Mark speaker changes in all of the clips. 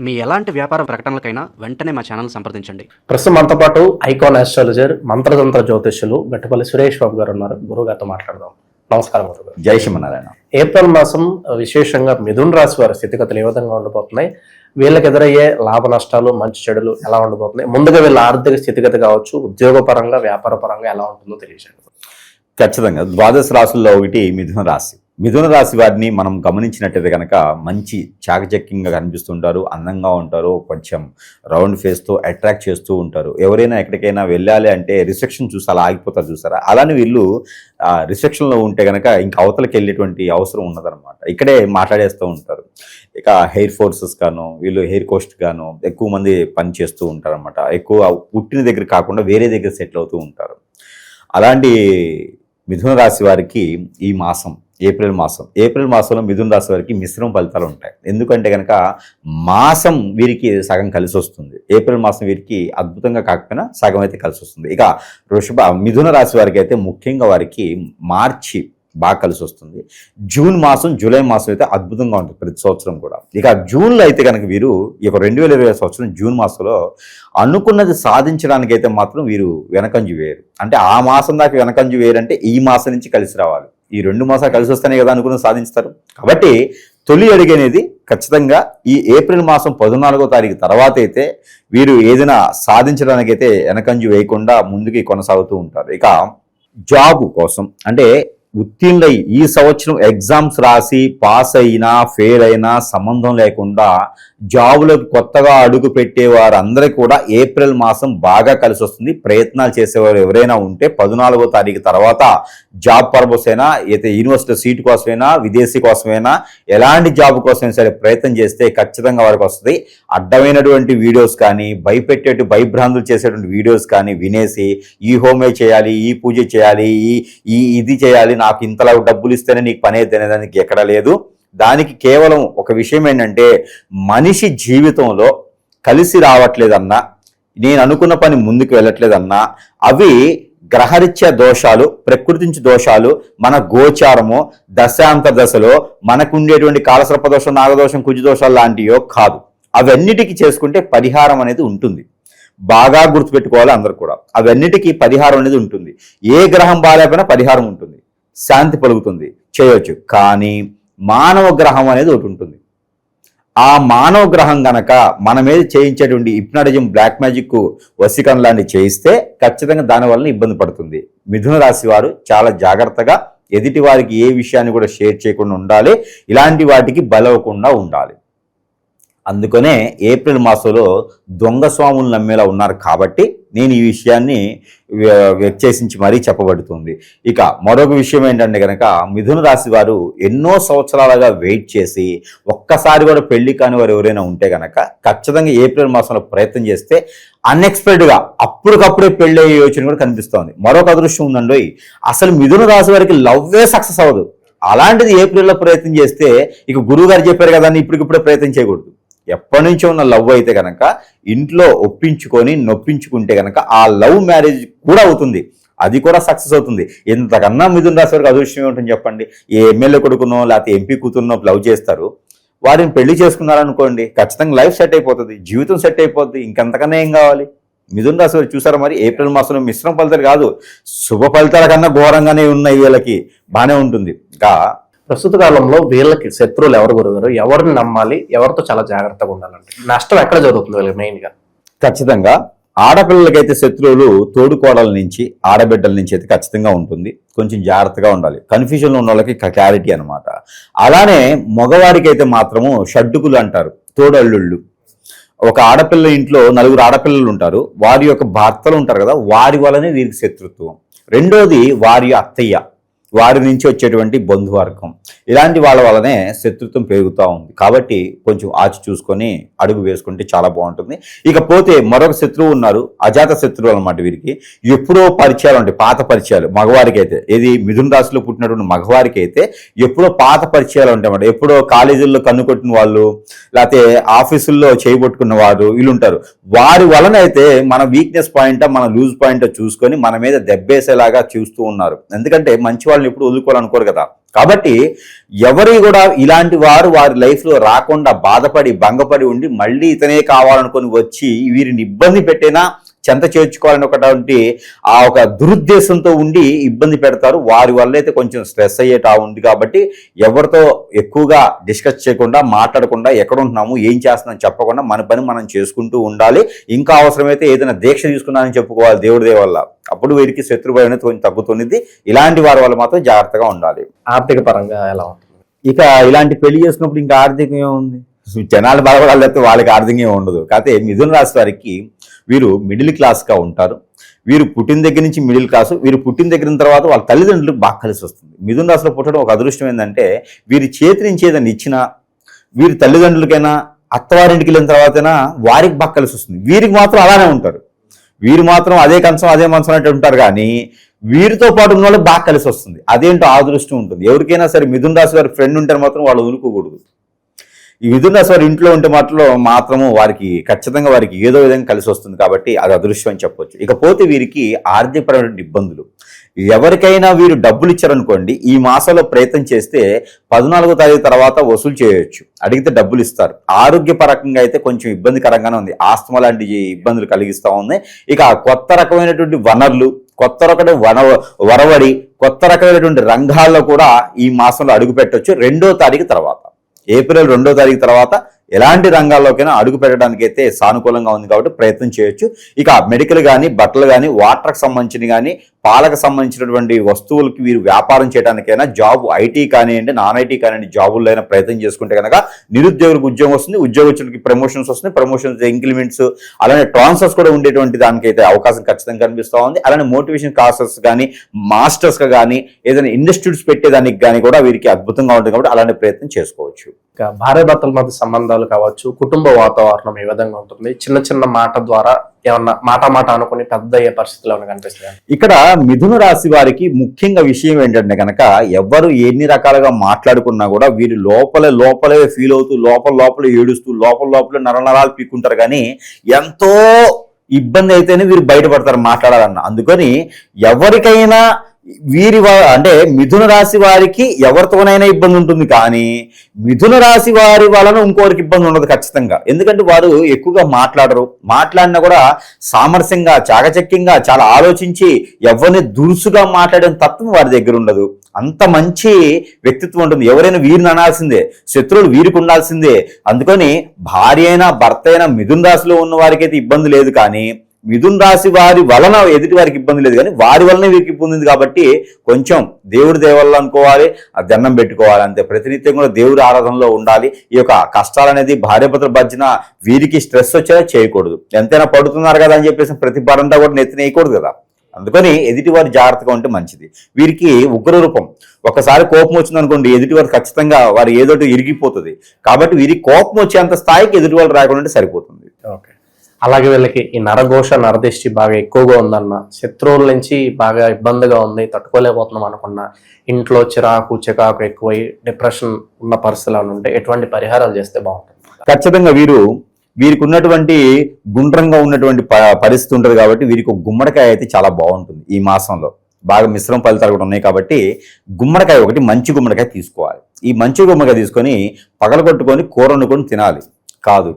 Speaker 1: మీ ఎలాంటి వ్యాపార ప్రకటనలకైనా వెంటనే మా ఛానల్ సంప్రదించండి.
Speaker 2: ప్రస్తుతం మనతో పాటు ఐకాన్ ఆస్ట్రాలజర్, మంత్రతంత్ర జ్యోతిష్యులు గట్టుపల్లి సురేష్ బాబు గారు ఉన్నారు. గురుగారితో మాట్లాడదాం. నమస్కారం గురుగారు.
Speaker 3: జై శ్రీమన్నారాయణ.
Speaker 2: ఏప్రిల్ మాసం విశేషంగా మిథున రాశి వారి స్థితిగతులు ఏ విధంగా ఉండబోతున్నాయి, వీళ్ళకి ఎదురయ్యే లాభ నష్టాలు, మంచి చెడులు ఎలా ఉండబోతున్నాయి, ముందుగా వీళ్ళ ఆర్థిక స్థితిగతి కావచ్చు, ఉద్యోగపరంగా వ్యాపార పరంగా ఎలా ఉంటుందో తెలియజేయండి.
Speaker 3: ఖచ్చితంగా ద్వాదశ రాశుల్లో ఒకటి మిథున రాశి. మిథున రాశి వారిని మనం గమనించినట్టయితే కనుక మంచి చాకచక్యంగా కనిపిస్తుంటారు, అందంగా ఉంటారు, కొంచెం రౌండ్ ఫేస్తో అట్రాక్ట్ చేస్తూ ఉంటారు. ఎవరైనా ఎక్కడికైనా వెళ్ళాలి అంటే రిసెప్షన్ చూసి అలా ఆగిపోతారు చూసారా, అలానే వీళ్ళు రిసెప్షన్లో ఉంటే కనుక ఇంకా అవతలకి వెళ్ళేటువంటి అవసరం ఉన్నదనమాట. ఇక్కడే మాట్లాడేస్తూ ఉంటారు. ఇక హెయిర్ ఫోర్సెస్ గాను, వీళ్ళు హెయిర్ కోస్ట్ గాను ఎక్కువ మంది పని చేస్తూ ఉంటారు అనమాట. ఎక్కువ పుట్టిన దగ్గర కాకుండా వేరే దగ్గర సెటిల్ అవుతూ ఉంటారు. అలాంటి మిథున రాశి వారికి ఈ మాసం ఏప్రిల్ మాసంలో మిథున రాశి వారికి మిశ్రమ ఫలితాలు ఉంటాయి. ఎందుకంటే కనుక మాసం వీరికి సగం కలిసి వస్తుంది. ఏప్రిల్ మాసం వీరికి అద్భుతంగా కాకపోయినా సగం అయితే కలిసి వస్తుంది. ఇక మిథున రాశి వారికి అయితే ముఖ్యంగా వారికి మార్చి బాగా కలిసి వస్తుంది. జూన్ మాసం, జూలై మాసం అయితే అద్భుతంగా ఉంటుంది ప్రతి సంవత్సరం కూడా. ఇక జూన్లో అయితే కనుక వీరు ఈ 2020 సంవత్సరం జూన్ మాసంలో అనుకున్నది సాధించడానికి అయితే మాత్రం వీరు వెనకంజు వేయరు. అంటే ఆ మాసం దాకా వెనకంజు వేయరంటే ఈ మాసం నుంచి కలిసి రావాలి. ఈ 2 మాసాలు కలిసి వస్తేనే కదా అనుకున్నది సాధిస్తారు. కాబట్టి తొలి అడుగు అనేది ఖచ్చితంగా ఈ ఏప్రిల్ మాసం 14వ తారీఖు తర్వాత అయితే వీరు ఏదైనా సాధించడానికైతే వెనకంజు వేయకుండా ముందుకి కొనసాగుతూ ఉంటారు. ఇక జాబ్ కోసం అంటే ఉత్తీర్ణులై ఈ సంవత్సరం ఎగ్జామ్స్ రాసి పాస్ అయినా ఫెయిల్ అయినా సంబంధం లేకుండా జాబులకు కొత్తగా అడుగు పెట్టే వారందరికీ కూడా ఏప్రిల్ మాసం బాగా కలిసి వస్తుంది. ప్రయత్నాలు చేసేవారు ఎవరైనా ఉంటే 14వ తారీఖు తర్వాత జాబ్ పర్పస్ అయినా, అయితే యూనివర్సిటీ సీట్ కోసమైనా, విదేశీ కోసమైనా, ఎలాంటి జాబ్ కోసమైనా సరే ప్రయత్నం చేస్తే ఖచ్చితంగా వారికి వస్తుంది. అడ్డమైనటువంటి వీడియోస్ కానీ, భయభ్రాంతులు చేసేటువంటి వీడియోస్ కానీ వినేసి ఈ హోమే చేయాలి, ఈ పూజ చేయాలి, ఇది చేయాలి, నాకు ఇంతలా డబ్బులు ఇస్తేనే నీకు పని అయితే దానికి ఎక్కడ లేదు. దానికి కేవలం ఒక విషయం ఏంటంటే మనిషి జీవితంలో కలిసి రావట్లేదన్నా, నేను అనుకున్న పని ముందుకు వెళ్ళట్లేదన్నా అవి గ్రహరీత్యా దోషాలు, ప్రకృతి నుంచి దోషాలు, మన గోచారము దశాంత దశలో మనకు ఉండేటువంటి కాలసర్ప దోషం, నాగదోషం, కుజదోషాలు లాంటివో కాదు. అవన్నిటికీ చేసుకుంటే పరిహారం అనేది ఉంటుంది. బాగా గుర్తుపెట్టుకోవాలి అందరూ కూడా. అవన్నిటికీ పరిహారం అనేది ఉంటుంది. ఏ గ్రహం బాగాలేకపోయినా పరిహారం ఉంటుంది, శాంతి పలుకుతుంది, చేయొచ్చు. కానీ మానవ గ్రహం అనేది ఒకటి ఉంటుంది. ఆ మానవ గ్రహం గనక మన మీద చేయించేటువంటి హిప్నాటిజం, బ్లాక్ మ్యాజిక్, వశీకరణ లాంటివి చేయిస్తే ఖచ్చితంగా దానివల్ల ఇబ్బంది పడుతుంది. మిథున రాశి వారు చాలా జాగ్రత్తగా ఎదుటి వారికి ఏ విషయాన్ని కూడా షేర్ చేయకుండా ఉండాలి. ఇలాంటి వాటికి బలవకుండా ఉండాలి. అందుకనే ఏప్రిల్ మాసంలో దొంగ స్వాములు నమ్మేలా ఉన్నారు కాబట్టి నేను ఈ విషయాన్ని వ్యక్తేసించి మరీ చెప్పబడుతుంది. ఇక మరొక విషయం ఏంటంటే కనుక మిథున రాశి వారు ఎన్నో సంవత్సరాలుగా వెయిట్ చేసి ఒక్కసారి కూడా పెళ్లి కాని వారు ఎవరైనా ఉంటే కనుక ఖచ్చితంగా ఏప్రిల్ మాసంలో ప్రయత్నం చేస్తే అన్ఎక్స్పెక్టెడ్గా అప్పటికప్పుడే పెళ్లి అయ్యే యోచన కూడా కనిపిస్తోంది. మరొక అదృష్టం ఉందండి, అసలు మిథున రాశి వారికి లవ్వే సక్సెస్ అవ్వదు. అలాంటిది ఏప్రిల్లో ప్రయత్నం చేస్తే ఇక గురువు గారు చెప్పారు కదా అని ఇప్పటికిప్పుడే ప్రయత్నం చేయకూడదు. ఎప్పటి నుంచో ఉన్న లవ్ అయితే కనుక ఇంట్లో ఒప్పించుకొని నొప్పించుకుంటే కనుక ఆ లవ్ మ్యారేజ్ కూడా అవుతుంది, అది కూడా సక్సెస్ అవుతుంది. ఇంతకన్నా మిథున రాశి వారికి అదృష్టం ఏమిటని చెప్పండి. ఏ ఎమ్మెల్యే కొడుకునో లేకపోతే ఎంపీ కూతురునో లవ్ చేస్తారు, వారిని పెళ్లి చేసుకున్నారనుకోండి ఖచ్చితంగా లైఫ్ సెట్ అయిపోతుంది, జీవితం సెట్ అయిపోతుంది. ఇంకెంతకన్నా ఏం కావాలి? మిథున రాశి వారు చూసారా మరి ఏప్రిల్ మాసంలో మిశ్రమ ఫలితాలు కాదు, శుభ ఫలితాల కన్నా ఘోరంగానే ఉన్నాయి. వీళ్ళకి బాగానే ఉంటుంది. ఇంకా
Speaker 2: ప్రస్తుత కాలంలో వీళ్ళకి శత్రువులు ఎవరు గురుగారు? ఎవరిని నమ్మాలి, ఎవరితో చాలా జాగ్రత్తగా ఉండాలంటే నష్టం ఎక్కడ జరుగుతుంది వీళ్ళకి మెయిన్ గా?
Speaker 3: ఖచ్చితంగా ఆడపిల్లలకైతే శత్రువులు తోడుకోడల నుంచి, ఆడబిడ్డల నుంచి అయితే ఖచ్చితంగా ఉంటుంది. కొంచెం జాగ్రత్తగా ఉండాలి. కన్ఫ్యూజన్లో ఉన్న వాళ్ళకి క్లారిటీ అనమాట. అలానే మగవారికి అయితే మాత్రము షడ్డుకులు అంటారు, తోడల్లుళ్ళు. ఒక ఆడపిల్ల ఇంట్లో 4 ఆడపిల్లలు ఉంటారు, వారి యొక్క భర్తలు ఉంటారు కదా, వారి వల్లనే వీరికి శత్రుత్వం. రెండోది వారి అత్తయ్య, వారి నుంచి వచ్చేటువంటి బంధువర్గం, ఇలాంటి వాళ్ళ వల్లనే శత్రుత్వం పెరుగుతూ ఉంది. కాబట్టి కొంచెం ఆచి చూసుకొని అడుగు వేసుకుంటే చాలా బాగుంటుంది. ఇకపోతే మరొక శత్రువు ఉన్నారు, అజాత శత్రువు అనమాట. వీరికి ఎప్పుడో పరిచయాలు ఉంటాయి, పాత పరిచయాలు. మగవారికి అయితే, ఏది మిథున రాశిలో పుట్టినటువంటి మగవారికి అయితే ఎప్పుడో పాత పరిచయాలు ఉంటాయి అన్నమాట. ఎప్పుడో కాలేజీల్లో కన్నుకొట్టిన వాళ్ళు, లేకపోతే ఆఫీసుల్లో చేయబొట్టుకున్న వారు వీళ్ళు ఉంటారు. వారి వలన అయితే మన వీక్నెస్ పాయింట్, మన లూజ్ పాయింట్ చూసుకొని మన మీద దెబ్బేసేలాగా చూస్తూ ఉన్నారు. ఎందుకంటే మంచి వాళ్ళని ఎప్పుడు వదులుకోవాలనుకోరు కదా. కాబట్టి ఎవరి కూడా ఇలాంటి వారు వారి లైఫ్లో రాకుండా బాధపడి భంగపడి ఉండి మళ్ళీ ఇతనే కావాలనుకొని వచ్చి వీరిని ఇబ్బంది పెట్టినా చెంత చేర్చుకోవాలని ఒకటి ఆ ఒక దురుద్దేశంతో ఉండి ఇబ్బంది పెడతారు. వారి వల్ల అయితే కొంచెం స్ట్రెస్ అయ్యేటా ఉంది. కాబట్టి ఎవరితో ఎక్కువగా డిస్కస్ చేయకుండా మాట్లాడకుండా ఎక్కడ ఉంటున్నాము ఏం చేస్తున్నాం చెప్పకుండా మన పని మనం చేసుకుంటూ ఉండాలి. ఇంకా అవసరమైతే ఏదైనా దీక్ష తీసుకున్నానని చెప్పుకోవాలి దేవుడి వల్ల. అప్పుడు వీరికి శత్రుభయం అనేది కొంచెం తగ్గుతున్నది. ఇలాంటి వారి వల్ల మాత్రం జాగ్రత్తగా ఉండాలి.
Speaker 2: ఆర్థిక పరంగా ఎలా ఉంటుంది?
Speaker 3: ఇక ఇలాంటి పెళ్లి చేసుకున్నప్పుడు ఇంకా ఆర్థికం ఏముంది, జనాలు బాధపడాలి, వాళ్ళకి ఆర్థికం ఉండదు. కాకపోతే మిథున రాశి వారికి వీరు మిడిల్ క్లాస్గా ఉంటారు. వీరు పుట్టిన దగ్గర నుంచి మిడిల్ క్లాస్. వీరు పుట్టిన దగ్గర తర్వాత వాళ్ళ తల్లిదండ్రులకు బాగా కలిసి వస్తుంది. మిథున రాశిలో పుట్టడం ఒక అదృష్టం ఏంటంటే వీరి చేతి నుంచి ఏదైనా ఇచ్చినా వీరి తల్లిదండ్రులకైనా అత్తవారింటికి వెళ్ళిన తర్వాతైనా వారికి బాగా కలిసి వస్తుంది. వీరికి మాత్రం అలానే ఉంటారు. వీరు మాత్రం అదే కంచం అదే మంచం అంటే ఉంటారు. కానీ వీరితో పాటు ఉన్న వాళ్ళకి బాగా కలిసి వస్తుంది. అదేంటో అదృష్టం ఉంటుంది. ఎవరికైనా సరే మిథున రాశి వారి ఫ్రెండ్ ఉంటే మాత్రం వాళ్ళు వదులుకోకూడదు. ఈ మిథున రాశి వారి ఇంట్లో ఉంటే మాత్రము వారికి ఖచ్చితంగా వారికి ఏదో విధంగా కలిసి వస్తుంది. కాబట్టి అది అదృష్టం అని చెప్పొచ్చు. ఇకపోతే వీరికి ఆర్థికపరమైన ఇబ్బందులు. ఎవరికైనా వీరు డబ్బులు ఇచ్చారనుకోండి, ఈ మాసంలో ప్రయత్నం చేస్తే 14వ తారీఖు తర్వాత వసూలు చేయొచ్చు. అడిగితే డబ్బులు ఇస్తారు. ఆరోగ్యపరంగా అయితే కొంచెం ఇబ్బందికరంగానే ఉంది. ఆస్తమా లాంటి ఇబ్బందులు కలిగిస్తూ ఉంది. ఇక కొత్త రకమైనటువంటి వనరులు, కొత్త రకమైన వరవడి, కొత్త రకమైనటువంటి రంగాల్లో కూడా ఈ మాసంలో అడుగు పెట్టవచ్చు. 2వ తారీఖు తర్వాత, ఏప్రిల్ 2వ తారీఖు తర్వాత ఎలాంటి రంగాల్లోకైనా అడుగు పెట్టడానికి అయితే సానుకూలంగా ఉంది. కాబట్టి ప్రయత్నం చేయొచ్చు. ఇక మెడికల్ కానీ, బట్టలు కానీ, వాటర్కి సంబంధించిన కానీ, పాలకు సంబంధించినటువంటి వస్తువులకి వీరు వ్యాపారం చేయడానికైనా, జాబ్ ఐటీ కానివ్వండి నాన్ ఐటీ కానివ్వండి జాబుల్లో అయినా ప్రయత్నం చేసుకుంటే కనుక నిరుద్యోగులకు ఉద్యోగం వస్తుంది. ఉద్యోగస్తులకి ప్రమోషన్స్ వస్తున్నాయి. ప్రమోషన్స్, ఇంక్రిమెంట్స్, అలానే ట్రాన్స్ఫర్స్ కూడా ఉండేటువంటి దానికైతే అవకాశం ఖచ్చితంగా కనిపిస్తూ ఉంది. అలానే మోటివేషన్ క్లాసెస్ కానీ, మాస్టర్స్గా కానీ, ఏదైనా ఇన్స్టిట్యూట్స్ పెట్టేదానికి కానీ కూడా వీరికి అద్భుతంగా ఉంటుంది. కాబట్టి అలాంటి ప్రయత్నం చేసుకోవచ్చు.
Speaker 2: ఇక భార్యాభర్తల మధ్య సంబంధాలు కావచ్చు, కుటుంబ వాతావరణం ఏ విధంగా ఉంటుంది? చిన్న చిన్న మాట ద్వారా ఏమన్నా మాట అనుకుని పెద్ద అయ్యే పరిస్థితులు ఏమైనా కనిపిస్తుంది?
Speaker 3: ఇక్కడ మిథున రాశి వారికి ముఖ్యంగా విషయం ఏంటంటే కనుక ఎవరు ఎన్ని రకాలుగా మాట్లాడుకున్నా కూడా వీరు లోపలే ఫీల్ అవుతూ లోపల ఏడుస్తూ లోపల నరాలు పీక్కుంటారు. కానీ ఎంతో ఇబ్బంది అయితేనే వీరు బయటపడతారు మాట్లాడాలన్న. అందుకని ఎవరికైనా అంటే మిథున రాశి వారికి ఎవరితోనైనా ఇబ్బంది ఉంటుంది. కానీ మిథున రాశి వారి వలన ఇంకోరికి ఇబ్బంది ఉండదు ఖచ్చితంగా. ఎందుకంటే వారు ఎక్కువగా మాట్లాడినా కూడా సామరస్యంగా, చాకచక్యంగా, చాలా ఆలోచించి ఎవరిని దురుసుగా మాట్లాడే తత్వం వారి దగ్గర ఉండదు. అంత మంచి వ్యక్తిత్వం ఉంటుంది. ఎవరైనా వీరిని అనాల్సిందే, శత్రువులు వీరికి ఉండాల్సిందే. అందుకని భార్య అయినా భర్త అయినా మిథున రాశిలో ఉన్న వారికి అయితే ఇబ్బంది లేదు. కానీ మిథున రాశి వారి వలన ఎదుటి వారికి ఇబ్బంది లేదు. కానీ వారి వలనే వీరికి ఇబ్బంది ఉంది. కాబట్టి కొంచెం దేవుడి దేవల్ల అనుకోవాలి, దండం పెట్టుకోవాలి అంతే. ప్రతినిత్యం కూడా దేవుడి ఆరాధనలో ఉండాలి. ఈ యొక్క కష్టాలు అనేది భార్యాభర్తల మధ్యన వీరికి స్ట్రెస్ వచ్చేలా చేయకూడదు. ఎంతైనా పడుతున్నారు కదా అని చెప్పేసి ప్రతి పరంతా కూడా నెత్తినేయకూడదు కదా. అందుకని ఎదుటివారు జాగ్రత్తగా ఉంటే మంచిది. వీరికి ఉగ్ర రూపం. ఒకసారి కోపం వచ్చిందనుకోండి, ఎదుటివారు ఖచ్చితంగా వారు ఏదోటి ఇరిగిపోతుంది. కాబట్టి వీరికి కోపం వచ్చేంత స్థాయికి ఎదుటివాళ్ళు రాకుండా సరిపోతుంది.
Speaker 2: ఓకే. అలాగే వీళ్ళకి ఈ నరఘోష, నరదిష్టి బాగా ఎక్కువగా ఉందన్న, శత్రువుల నుంచి బాగా ఇబ్బందిగా ఉంది, తట్టుకోలేకపోతున్నాం అనుకున్న, ఇంట్లో చికాకు ఎక్కువై డిప్రెషన్ ఉన్న పరిస్థితులు ఉంటే ఎటువంటి పరిహారాలు చేస్తే బాగుంటుంది?
Speaker 3: ఖచ్చితంగా వీరికి ఉన్నటువంటి గుండ్రంగా ఉన్నటువంటి పరిస్థితి ఉంటుంది. కాబట్టి వీరికి ఒక గుమ్మడికాయ అయితే చాలా బాగుంటుంది. ఈ మాసంలో బాగా మిశ్రమ ఫలితాలు కూడా ఉన్నాయి. కాబట్టి గుమ్మడికాయ ఒకటి, మంచి గుమ్మడికాయ తీసుకోవాలి. ఈ మంచి గుమ్మడికాయ తీసుకొని పగలగొట్టుకొని కూర వండుకొని తినాలి. కాదు,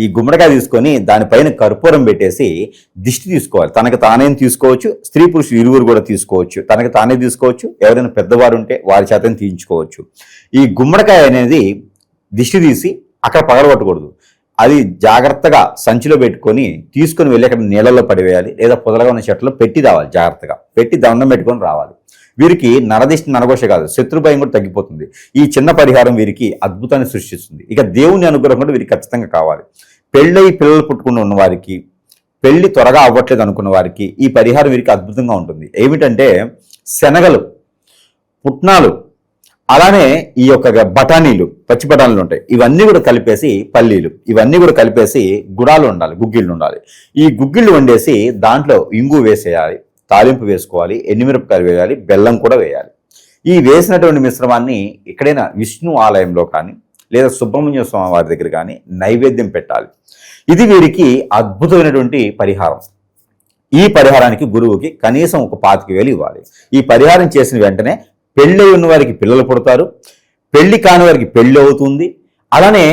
Speaker 3: ఈ గుమ్మడికాయ తీసుకొని దానిపైన కర్పూరం పెట్టేసి దిష్టి తీసుకోవాలి. తనకు తానేం తీసుకోవచ్చు, స్త్రీ పురుషులు ఇరువురు కూడా తీసుకోవచ్చు. తనకు తానే తీసుకోవచ్చు, ఎవరైనా పెద్దవారు ఉంటే వారి చేతనే తీయించుకోవచ్చు. ఈ గుమ్మడికాయ అనేది దిష్టి తీసి అక్కడ పగలగొట్టకూడదు. అది జాగ్రత్తగా సంచిలో పెట్టుకొని తీసుకొని వెళ్ళి అక్కడ నీళ్ళల్లో పడివేయాలి. లేదా పొదలుగా ఉన్న చెట్లలో పెట్టి రావాలి. జాగ్రత్తగా పెట్టి దండం పెట్టుకొని రావాలి. వీరికి నరదిష్టి, నరఘోష కాదు, శత్రుభయం కూడా తగ్గిపోతుంది. ఈ చిన్న పరిహారం వీరికి అద్భుతాన్ని సృష్టిస్తుంది. ఇక దేవుని అనుగ్రహం కూడా వీరికి ఖచ్చితంగా కావాలి. పెళ్ళై పిల్లలు పుట్టుకుని ఉన్న వారికి, పెళ్లి త్వరగా అవ్వట్లేదు అనుకున్న వారికి ఈ పరిహారం వీరికి అద్భుతంగా ఉంటుంది. ఏమిటంటే శనగలు, పుట్నాలు, అలానే ఈ యొక్క బఠానీలు, పచ్చి బఠానీలు ఉంటాయి, ఇవన్నీ కూడా కలిపేసి, పల్లీలు, ఇవన్నీ కూడా కలిపేసి గుడాలు ఉండాలి, గుగ్గిళ్ళు ఉండాలి. ఈ గుగ్గిళ్ళు వండేసి దాంట్లో ఇంగు వేసేయాలి, తాలింపు వేసుకోవాలి, ఎండుమిరపకాయలు వేయాలి, బెల్లం కూడా వేయాలి. ఈ వేసినటువంటి మిశ్రమాన్ని ఎక్కడైనా విష్ణు ఆలయంలో కానీ లేదా సుబ్రహ్మణ్య స్వామి వారి దగ్గర కానీ నైవేద్యం పెట్టాలి. ఇది వీరికి అద్భుతమైనటువంటి పరిహారం. ఈ పరిహారానికి గురువుకి కనీసం ఒక 25,000 ఇవ్వాలి. ఈ పరిహారం చేసిన వెంటనే పెళ్ళి ఉన్న వారికి పిల్లలు పుడతారు, పెళ్లి కాని వారికి పెళ్లి అవుతుంది, అలానే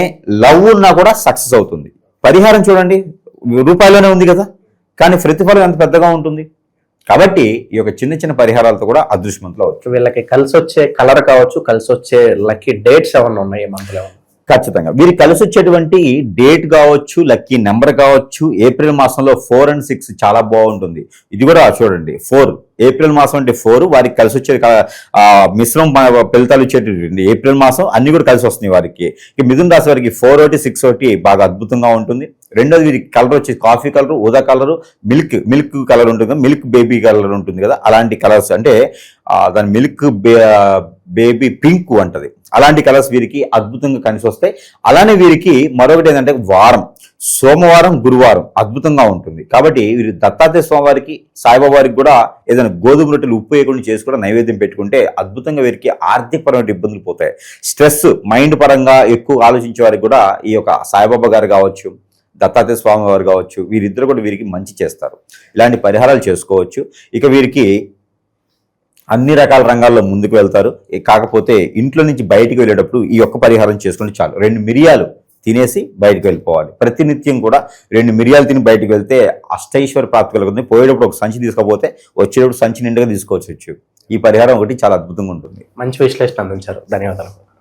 Speaker 3: లవ్ ఉన్నా కూడా సక్సెస్ అవుతుంది. పరిహారం చూడండి, రూపాయలోనే ఉంది కదా, కానీ ప్రతిఫలం ఎంత పెద్దగా ఉంటుంది. కాబట్టి ఈ యొక్క చిన్న చిన్న పరిహారాలతో కూడా అదృష్టవంతులు అవ్వచ్చు.
Speaker 2: వీళ్ళకి కలిసి వచ్చే కలర్ కావచ్చు, కలిసి వచ్చే లక్కీ డేట్స్ ఏమన్నా ఉన్నాయి ఈ మంత్లో?
Speaker 3: ఖచ్చితంగా వీరికి కలిసి వచ్చేటువంటి డేట్ కావచ్చు, లక్కీ నెంబర్ కావచ్చు. ఏప్రిల్ మాసంలో 4 and 6 చాలా బాగుంటుంది. ఇది కూడా చూడండి, 4 ఏప్రిల్ మాసం అంటే 4 వారికి కలిసి వచ్చే మిశ్రమం ఫలితాలు వచ్చేటువంటి ఏప్రిల్ మాసం అన్ని కూడా కలిసి వస్తున్నాయి వారికి. ఇక మిథున రాశి వారికి 4 ఒకటి 6 ఒకటి బాగా అద్భుతంగా ఉంటుంది. రెండోది వీరికి కలర్ వచ్చి కాఫీ కలర్, ఊదా కలరు, మిల్క్ కలర్ ఉంటుంది కదా, మిల్క్ బేబీ కలర్ ఉంటుంది కదా, అలాంటి కలర్స్ అంటే దాని మిల్క్ బేబీ పింక్ అంటది, అలాంటి కలర్స్ వీరికి అద్భుతంగా కలిసి వస్తాయి. అలానే వీరికి మరొకటి ఏంటంటే వారం సోమవారం, గురువారం అద్భుతంగా ఉంటుంది. కాబట్టి వీరు దత్తాత్రేయ స్వామి వారికి, సాయిబాబా వారికి కూడా ఏదైనా గోధుమ రొట్టెలు ఉప్పు వేయకుండా చేసి కూడా నైవేద్యం పెట్టుకుంటే అద్భుతంగా వీరికి ఆర్థికపరమైన ఇబ్బందులు పోతాయి. స్ట్రెస్ మైండ్ పరంగా ఎక్కువ ఆలోచించే వారికి కూడా ఈ యొక్క సాయిబాబా గారు కావచ్చు, దత్తాత్రేయ స్వామి వారు కావచ్చు, వీరిద్దరు కూడా వీరికి మంచి చేస్తారు. ఇలాంటి పరిహారాలు చేసుకోవచ్చు. ఇక వీరికి అన్ని రకాల రంగాల్లో ముందుకు వెళ్తారు. కాకపోతే ఇంట్లో నుంచి బయటికి వెళ్ళేటప్పుడు ఈ ఒక్క పరిహారం చేసుకుంటే చాలు. 2 మిరియాలు తినేసి బయటకు వెళ్ళిపోవాలి. ప్రతినిత్యం కూడా 2 మిరియాలు తిని బయటకు వెళ్తే అష్టైశ్వర్య ప్రాప్తి కలుగుతుంది. పోయేటప్పుడు ఒక సంచి తీసుకోకపోతే వచ్చేటప్పుడు సంచి నిండుగా తీసుకోవచ్చు. ఈ పరిహారం ఒకటి చాలా అద్భుతంగా ఉంటుంది.
Speaker 2: మంచి విశ్లేషణ అందించారు, ధన్యవాదాలు.